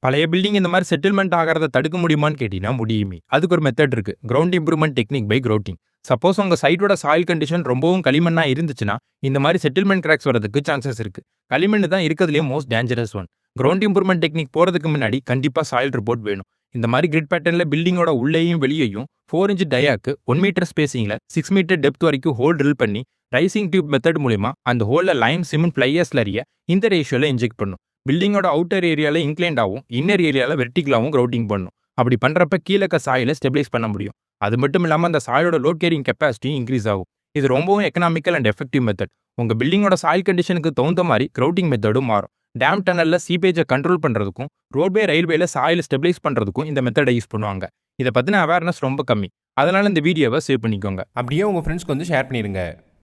பழைய பில்டிங் இந்த மாதிரி செட்டில்மெண்ட் ஆகிறத தடுக்க முடியுமான்னு கேட்டீங்கன்னா முடியுமே. அதுக்கு ஒரு மெத்தட் இருக்கு. கிரவுண்ட் இம்ப்ரூவ்மெண்ட் டெக்னிக் பை கிரவுட்டிங். சப்போஸ் உங்க சைட்டோட சாயில் கண்டிஷன் ரொம்பவும் களிமண்ணா இருந்துச்சுன்னா இந்த மாதிரி செட்டில்மெண்ட் கிராக்ஸ் வரதுக்கு சான்சஸ் இருக்கு. களிமண் தான் இருக்கிறதுலேயே most dangerous one. Ground improvement technique போறதுக்கு முன்னாடி கண்டிப்பா சாயில் ரிப்போர்ட் வேணும். இந்த மாதிரி கிரிட் பேட்டர்ன்ல பில்டிங்கோட உள்ளேயும் வெளியேயும் 4 இன்ச் டயாக்கு 1 மீட்டர் ஸ்பேசிங்ல 6 மீட்டர் டெப்த் வரைக்கும் ஹோல் ட்ரில் பண்ணி ரைசிங் டியூப் மெத்தட் மூலமா அந்த ஹோல்ல லைம் சிமெண்ட் பிளையர்ஸ் லறிய இந்த ரேஷியோல இன்ஜெக்ட் பண்ணும். பில்டிங்கோட அவுட்டர் ஏரியால இன்க்ளைண்டாவும் இன்னர் ஏரியால வெர்டிகலாவும் கிரவுட்டிங் பண்ணும். அப்படி பண்றப்ப கீழக்க சாயில ஸ்டெபிலைஸ் பண்ண முடியும். அது மட்டும் இல்லாம அந்த சாயோட லோட் கேரிங் கெப்பாசிட்டியும் இன்க்ரீஸ் ஆகும். இது ரொம்பவும் எக்கனாமிக்கல் அண்ட் எஃபெக்டிவ் மெத்தட். உங்க பில்டிங்கோட சாயில் கண்டிஷனுக்கு தகுந்த மாதிரி கிரவுட்டிங் மெத்தடும் மாறும். டேம் டனல்ல சீபேஜை கண்ட்ரோல் பண்றதுக்கும் ரோட்வே ரயில்வேல சாயில் ஸ்டெபிலைஸ் பண்றதுக்கும் இந்த மெத்தடை யூஸ் பண்ணுவாங்க. இதை பத்தின அவேர்னஸ் ரொம்ப கம்மி. அதனால இந்த வீடியோவை சேவ் பண்ணிக்கோங்க. அப்படியே உங்கள் ஃப்ரெண்ட்ஸ்க்கு வந்து ஷேர் பண்ணிடுங்க.